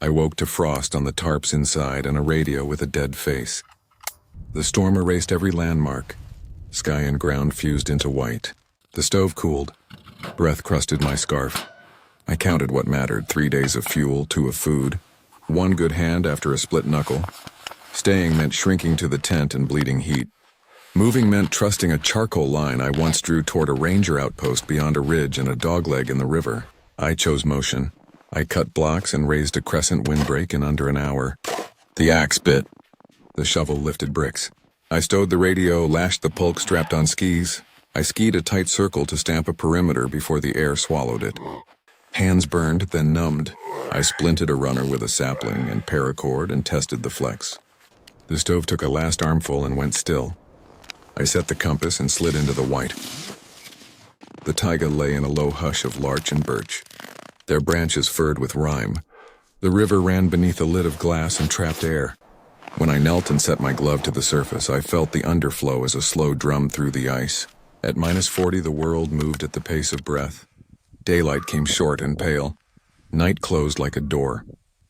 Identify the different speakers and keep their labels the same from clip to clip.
Speaker 1: I woke to frost on the tarps inside and a radio with a dead face. The storm erased every landmark. Sky and ground fused into white. The stove cooled. Breath crusted my scarf. I counted what mattered: 3 days of fuel, 2 of food, 1 good hand after a split knuckle. Staying meant shrinking to the tent and bleeding heat. Moving meant trusting a charcoal line I once drew toward a ranger outpost beyond a ridge and a dogleg in the river. I chose motion. I cut blocks and raised a crescent windbreak in under an hour. The axe bit. The shovel lifted bricks. I stowed the radio, lashed the pulk strapped on skis. I skied a tight circle to stamp a perimeter before the air swallowed it. Hands burned, then numbed. I splinted a runner with a sapling and paracord and tested the flex. The stove took a last armful and went still. I set the compass and slid into the white. The taiga lay in a low hush of larch and birch, their branches furred with rime. The river ran beneath a lid of glass and trapped air. When I knelt and set my glove to the surface, I felt the underflow as a slow drum through the ice. At -40, the world moved at the pace of breath. Daylight came short and pale. Night closed like a door.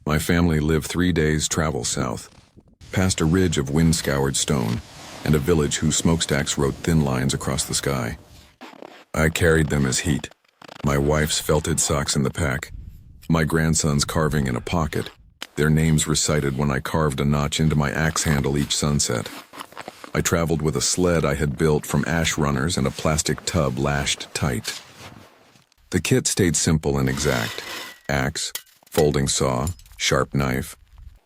Speaker 1: My family lived 3 days' travel south, past a ridge of wind-scoured stone, and a village whose smokestacks wrote thin lines across the sky. I carried them as heat, my wife's felted socks in the pack, my grandsons carving in a pocket, their names recited when I carved a notch into my axe handle each sunset. I traveled with a sled I had built from ash runners and a plastic tub lashed tight. The kit stayed simple and exact: axe, folding saw, sharp knife,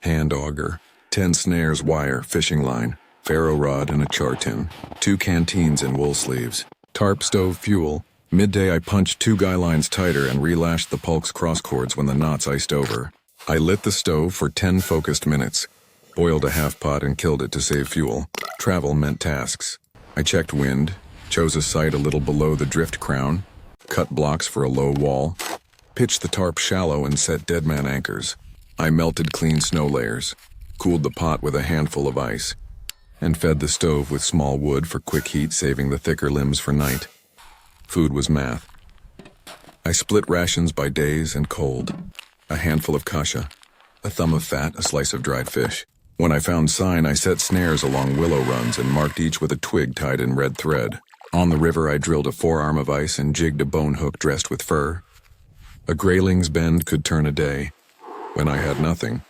Speaker 1: hand auger, 10 snares, wire, fishing line, ferro rod, and a char tin, 2 canteens and wool sleeves, tarp, stove, fuel. Midday I punched 2 guy lines tighter and relashed the pulk's crosscords when the knots iced over. I lit the stove for 10 focused minutes, boiled a half pot and killed it to save fuel. Travel meant tasks. I checked wind, chose a site a little below the drift crown, cut blocks for a low wall, pitched the tarp shallow and set deadman anchors. I melted clean snow layers, cooled the pot with a handful of ice, and fed the stove with small wood for quick heat, saving the thicker limbs for night. Food was math. I split rations by days and cold. A handful of kasha, a thumb of fat, a slice of dried fish. When I found sign, I set snares along willow runs and marked each with a twig tied in red thread. On the river, I drilled a forearm of ice and jigged a bone hook dressed with fur. A grayling's bend could turn a day. When I had nothing,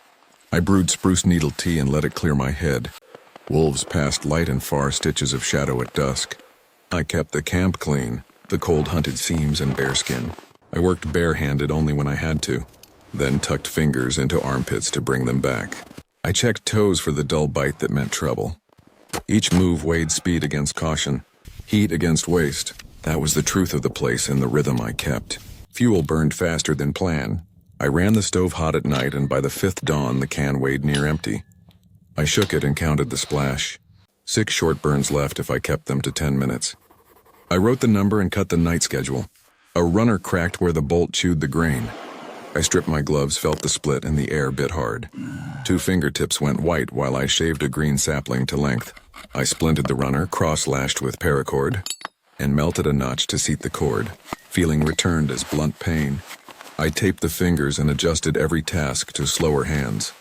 Speaker 1: I brewed spruce needle tea and let it clear my head. Wolves passed light and far stitches of shadow at dusk. I kept the camp clean, the cold-hunted seams and bearskin. I worked bare-handed only when I had to, then tucked fingers into armpits to bring them back. I checked toes for the dull bite that meant trouble. Each move weighed speed against caution, heat against waste. That was the truth of the place and the rhythm I kept. Fuel burned faster than planned. I ran the stove hot at night, and by the 5th dawn the can weighed near empty. I shook it and counted the splash. 6 short burns left if I kept them to 10 minutes. I wrote the number and cut the night schedule. A runner cracked where the bolt chewed the grain. I stripped my gloves, felt the split, and the air bit hard. 2 fingertips went white while I shaved a green sapling to length. I splinted the runner, cross-lashed with paracord, and melted a notch to seat the cord. Feeling returned as blunt pain. I taped the fingers and adjusted every task to slower hands.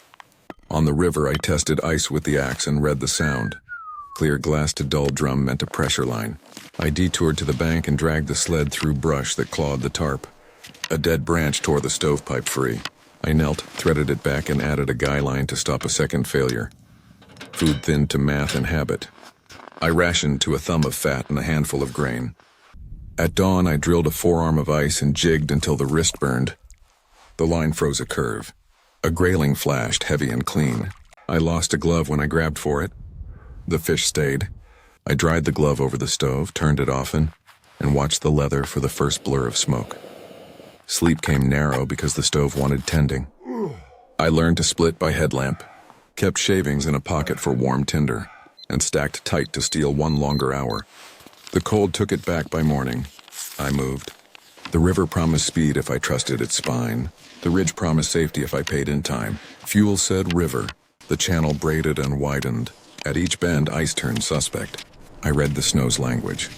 Speaker 1: On the river, I tested ice with the axe and read the sound. Clear glass to dull drum meant a pressure line. I detoured to the bank and dragged the sled through brush that clawed the tarp. A dead branch tore the stovepipe free. I knelt, threaded it back, and added a guy line to stop a second failure. Food thinned to math and habit. I rationed to a thumb of fat and a handful of grain. At dawn, I drilled a forearm of ice and jigged until the wrist burned. The line froze a curve. A grayling flashed, heavy and clean. I lost a glove when I grabbed for it. The fish stayed. I dried the glove over the stove, turned it often, and watched the leather for the first blur of smoke. Sleep came narrow because the stove wanted tending. I learned to split by headlamp, kept shavings in a pocket for warm tinder, and stacked tight to steal 1 longer hour. The cold took it back by morning. I moved. The river promised speed if I trusted its spine. The ridge promised safety if I paid in time. Fuel said river. The channel braided and widened. At each bend, ice turned suspect. I read the snow's language.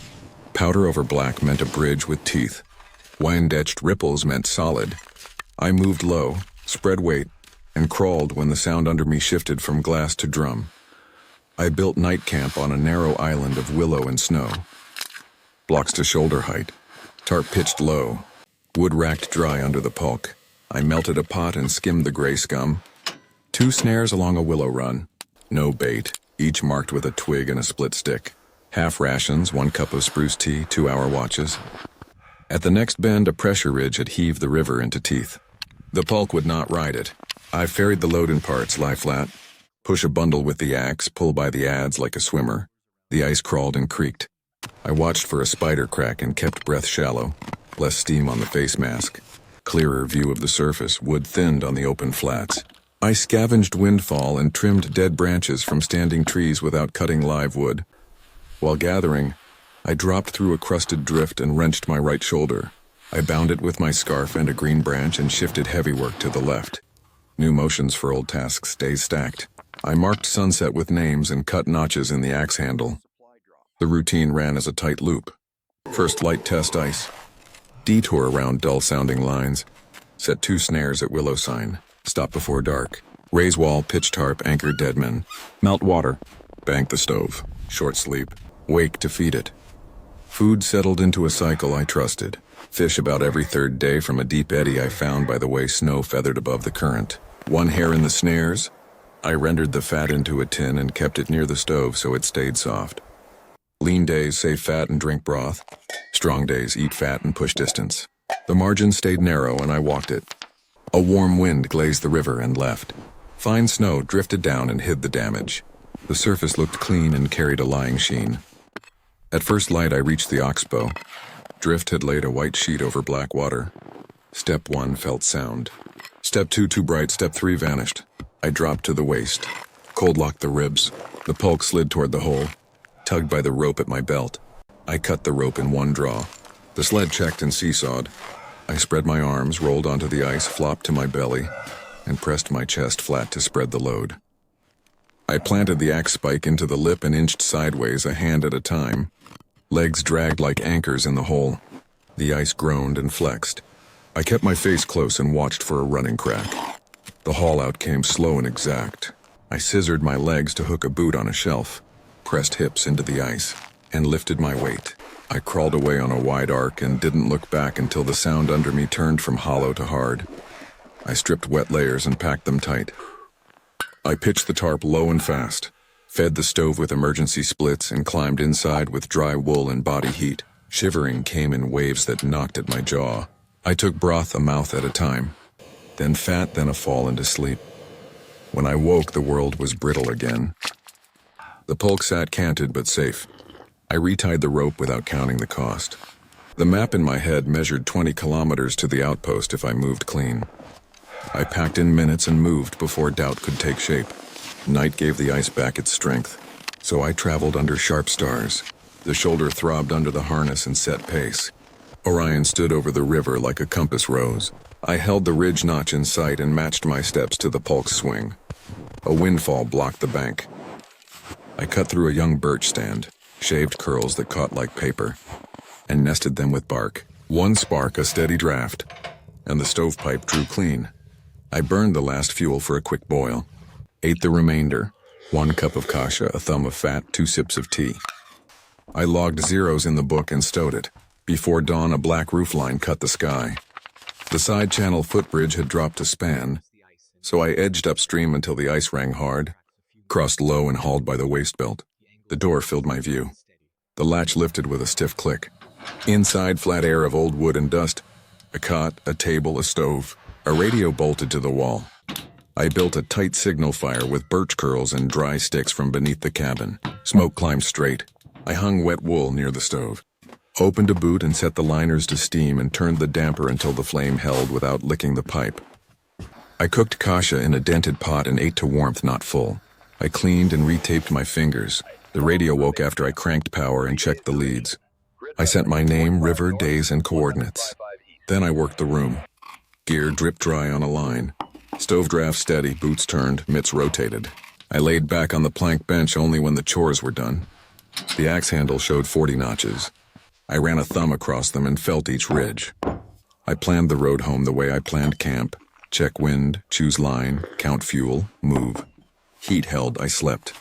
Speaker 1: Powder over black meant a bridge with teeth. Wind-etched ripples meant solid. I moved low, spread weight, and crawled when the sound under me shifted from glass to drum. I built night camp on a narrow island of willow and snow. Blocks to shoulder height, tarp pitched low, wood racked dry under the pulk. I melted a pot and skimmed the gray scum. 2 snares along a willow run. No bait, each marked with a twig and a split stick. Half rations, 1 cup of spruce tea, 2-hour watches. At the next bend, a pressure ridge had heaved the river into teeth. The pulk would not ride it. I ferried the load in parts, lie flat, push a bundle with the axe, pull by the adze like a swimmer. The ice crawled and creaked. I watched for a spider crack and kept breath shallow. Less steam on the face mask. Clearer view of the surface, wood thinned on the open flats. I scavenged windfall and trimmed dead branches from standing trees without cutting live wood. While gathering, I dropped through a crusted drift and wrenched my right shoulder. I bound it with my scarf and a green branch and shifted heavy work to the left. New motions for old tasks, days stacked. I marked sunset with names and cut notches in the axe handle. The routine ran as a tight loop. First light test ice. Detour around dull-sounding lines. Set 2 snares at willow sign. Stop before dark. Raise wall, pitch tarp, anchor deadman. Melt water. Bank the stove. Short sleep. Wake to feed it. Food settled into a cycle I trusted. Fish about every 3rd day from a deep eddy I found by the way snow feathered above the current. 1 hair in the snares. I rendered the fat into a tin and kept it near the stove so it stayed soft. Lean days save fat and drink broth. Strong days eat fat and push distance. The margin stayed narrow and I walked it. A warm wind glazed the river and left. Fine snow drifted down and hid the damage. The surface looked clean and carried a lying sheen. At first light I reached the oxbow. Drift had laid a white sheet over black water. Step 1 felt sound. Step 2 too bright, step 3 vanished. I dropped to the waist. Cold locked the ribs. The pulk slid toward the hole. Tugged by the rope at my belt. I cut the rope in 1 draw. The sled checked and seesawed. I spread my arms, rolled onto the ice, flopped to my belly, and pressed my chest flat to spread the load. I planted the axe spike into the lip and inched sideways, a hand at a time. Legs dragged like anchors in the hole. The ice groaned and flexed. I kept my face close and watched for a running crack. The haul out came slow and exact. I scissored my legs to hook a boot on a shelf, pressed hips into the ice, and lifted my weight. I crawled away on a wide arc and didn't look back until the sound under me turned from hollow to hard. I stripped wet layers and packed them tight. I pitched the tarp low and fast, fed the stove with emergency splits, and climbed inside with dry wool and body heat. Shivering came in waves that knocked at my jaw. I took broth a mouth at a time, then fat, then a fall into sleep. When I woke, the world was brittle again. The pulk sat canted but safe. I retied the rope without counting the cost. The map in my head measured 20 kilometers to the outpost if I moved clean. I packed in minutes and moved before doubt could take shape. Night gave the ice back its strength, so I traveled under sharp stars. The shoulder throbbed under the harness and set pace. Orion stood over the river like a compass rose. I held the ridge notch in sight and matched my steps to the pulk's swing. A windfall blocked the bank. I cut through a young birch stand, shaved curls that caught like paper, and nested them with bark. 1 spark, a steady draft, and the stovepipe drew clean. I burned the last fuel for a quick boil. Ate the remainder, 1 cup of kasha, a thumb of fat, 2 sips of tea. I logged zeros in the book and stowed it. Before dawn, a black roofline cut the sky. The side channel footbridge had dropped a span, so I edged upstream until the ice rang hard, crossed low and hauled by the waist belt. The door filled my view. The latch lifted with a stiff click. Inside, flat air of old wood and dust. A cot, a table, a stove. A radio bolted to the wall. I built a tight signal fire with birch curls and dry sticks from beneath the cabin. Smoke climbed straight. I hung wet wool near the stove. Opened a boot and set the liners to steam and turned the damper until the flame held without licking the pipe. I cooked kasha in a dented pot and ate to warmth, not full. I cleaned and retaped my fingers. The radio woke after I cranked power and checked the leads. I sent my name, river, days, and coordinates. Then I worked the room. Gear drip dry on a line. Stove draft steady, boots turned, mitts rotated. I laid back on the plank bench only when the chores were done. The axe handle showed 40 notches. I ran a thumb across them and felt each ridge. I planned the road home the way I planned camp. Check wind, choose line, count fuel, move. Heat held, I slept.